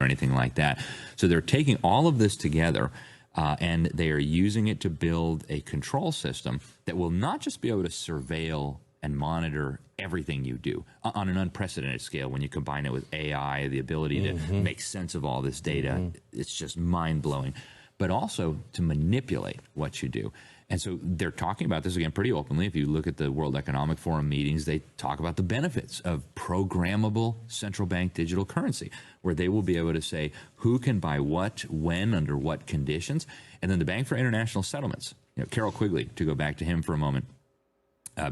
or anything like that. So they're taking all of this together and they are using it to build a control system that will not just be able to surveil and monitor everything you do on an unprecedented scale. When you combine it with AI, the ability to make sense of all this data, it's just mind-blowing, but also to manipulate what you do. And so they're talking about this, again, pretty openly. If you look at the World Economic Forum meetings, they talk about the benefits of programmable central bank digital currency, where they will be able to say who can buy what, when, under what conditions. And then the Bank for International Settlements, Carol Quigley, to go back to him for a moment,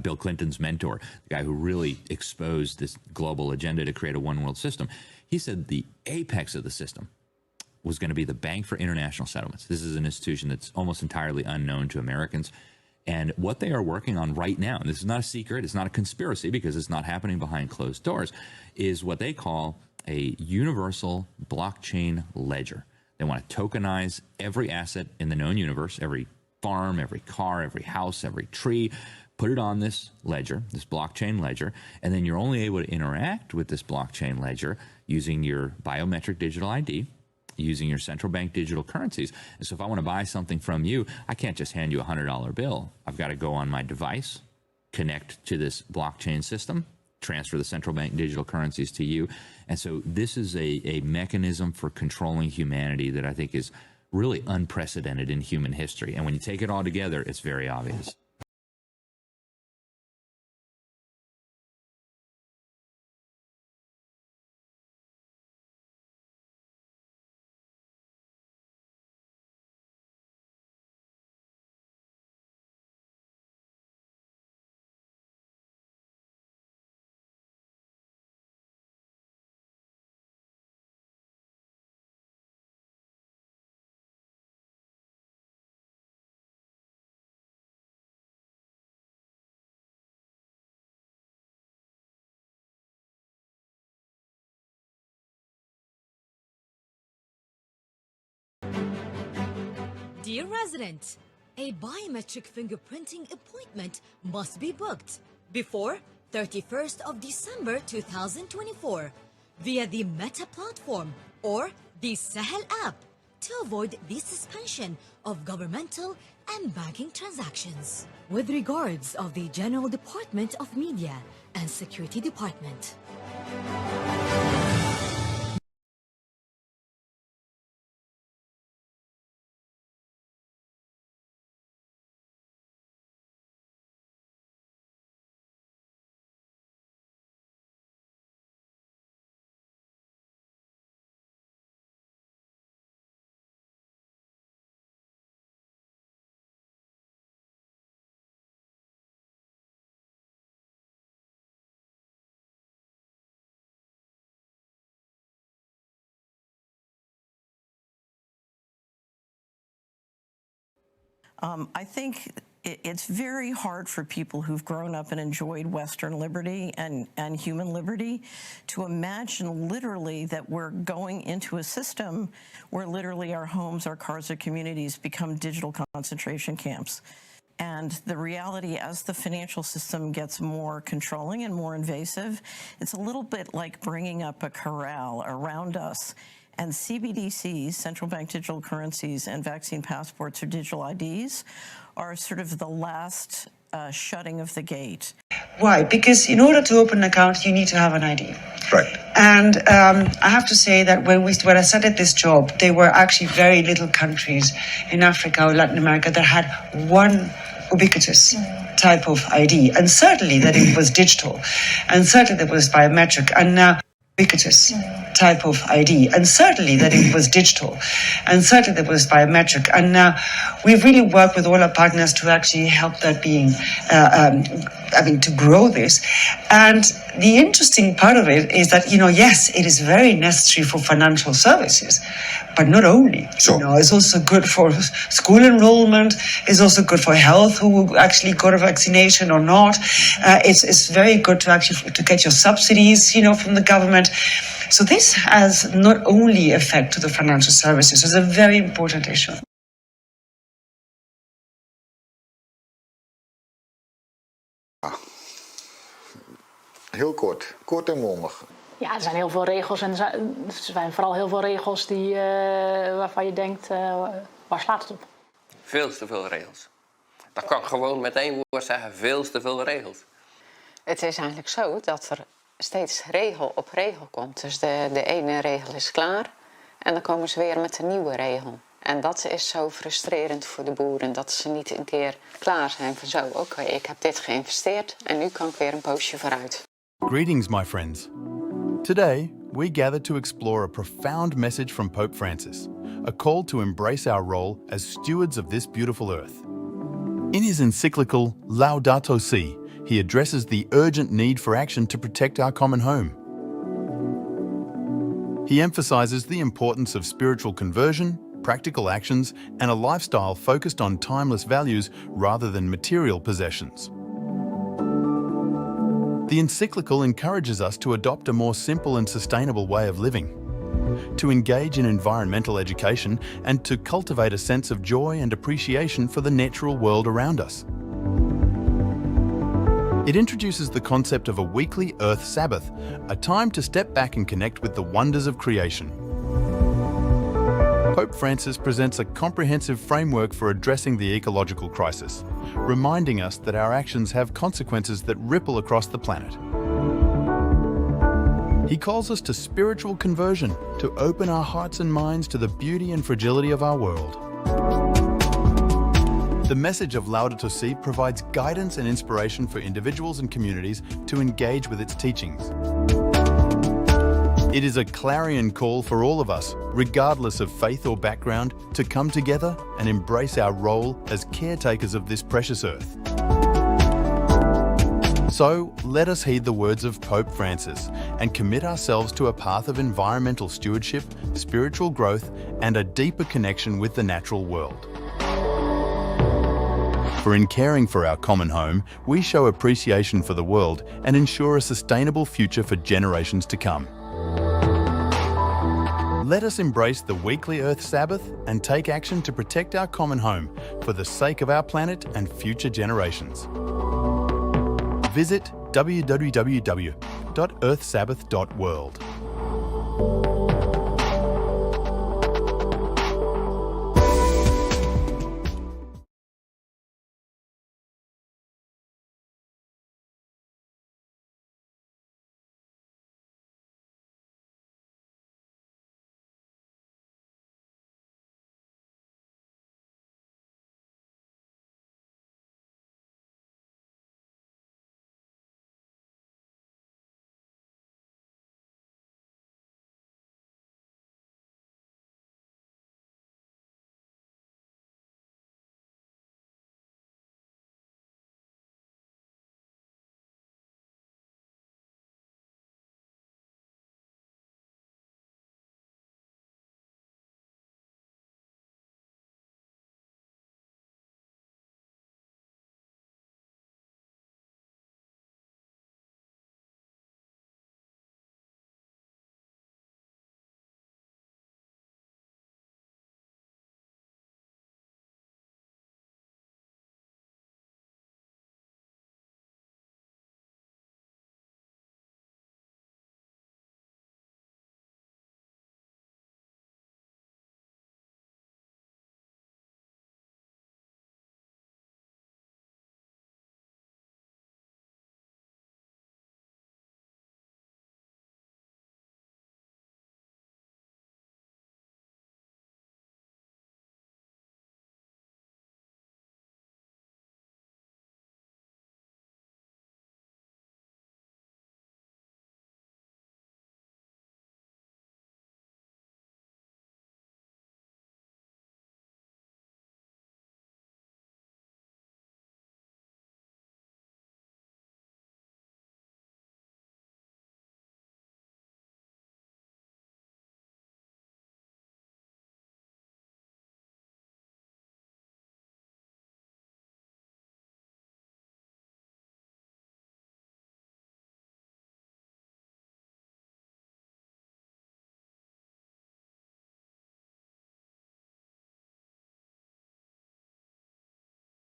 Bill Clinton's mentor, the guy who really exposed this global agenda to create a one world system. He said the apex of the system was going to be the Bank for International Settlements. This is an institution that's almost entirely unknown to Americans. And what they are working on right now, and this is not a secret, it's not a conspiracy because it's not happening behind closed doors, is what they call a universal blockchain ledger. They want to tokenize every asset in the known universe, every farm, every car, every house, every tree, put it on this ledger, this blockchain ledger, and then you're only able to interact with this blockchain ledger using your biometric digital ID, using your central bank digital currencies. And so if I want to buy something from you, I can't just hand you a $100 bill. I've got to go on my device, connect to this blockchain system, transfer the central bank digital currencies to you. And so this is a mechanism for controlling humanity that I think is really unprecedented in human history. And when you take it all together, it's very obvious. Dear resident, a biometric fingerprinting appointment must be booked before 31st of December 2024 via the Meta platform or the Sahel app to avoid the suspension of governmental and banking transactions. With regards of the General Department of Media and Security Department. I think it's very hard for people who've grown up and enjoyed Western liberty and human liberty to imagine literally that we're going into a system where literally our homes, our cars, our communities become digital concentration camps. And the reality, as the financial system gets more controlling and more invasive, it's a little bit like bringing up a corral around us. And CBDCs, central bank digital currencies, and vaccine passports or digital IDs are sort of the last shutting of the gate. Why? Because in order to open an account, you need to have an ID. Right. And I have to say that when I started this job, there were actually very little countries in Africa or Latin America that had one ubiquitous type of ID. And certainly that it was digital. And certainly that was biometric. And now ubiquitous type of ID, and certainly that it was digital, and certainly that was biometric. And now we've really worked with all our partners to actually help that being, to grow this. And the interesting part of it is that, yes, it is very necessary for financial services, but not only. Sure. It's also good for school enrollment. It's also good for health, who actually got a vaccination or not. It's very good to get your subsidies, from the government. So this has not only effect to the financial services. It's a very important issue. Heel kort en bondig. Ja, er zijn heel veel regels en er zijn vooral heel veel regels waarvan je denkt, waar slaat het op? Veel te veel regels. Dat kan ik gewoon met één woord zeggen, veel te veel regels. Het is eigenlijk zo dat er steeds regel op regel komt. Dus de ene regel is klaar en dan komen ze weer met een nieuwe regel. En dat is zo frustrerend voor de boeren, dat ze niet een keer klaar zijn van zo, oké, ik heb dit geïnvesteerd en nu kan ik weer een poosje vooruit. Greetings, my friends. Today, we gather to explore a profound message from Pope Francis, a call to embrace our role as stewards of this beautiful earth. In his encyclical Laudato Si', he addresses the urgent need for action to protect our common home. He emphasizes the importance of spiritual conversion, practical actions, and a lifestyle focused on timeless values rather than material possessions. The encyclical encourages us to adopt a more simple and sustainable way of living, to engage in environmental education, and to cultivate a sense of joy and appreciation for the natural world around us. It introduces the concept of a weekly Earth Sabbath, a time to step back and connect with the wonders of creation. Pope Francis presents a comprehensive framework for addressing the ecological crisis, reminding us that our actions have consequences that ripple across the planet. He calls us to spiritual conversion, to open our hearts and minds to the beauty and fragility of our world. The message of Laudato Si' provides guidance and inspiration for individuals and communities to engage with its teachings. It is a clarion call for all of us, regardless of faith or background, to come together and embrace our role as caretakers of this precious earth. So, let us heed the words of Pope Francis and commit ourselves to a path of environmental stewardship, spiritual growth, and a deeper connection with the natural world. For in caring for our common home, we show appreciation for the world and ensure a sustainable future for generations to come. Let us embrace the weekly Earth Sabbath and take action to protect our common home for the sake of our planet and future generations. Visit www.earthsabbath.world.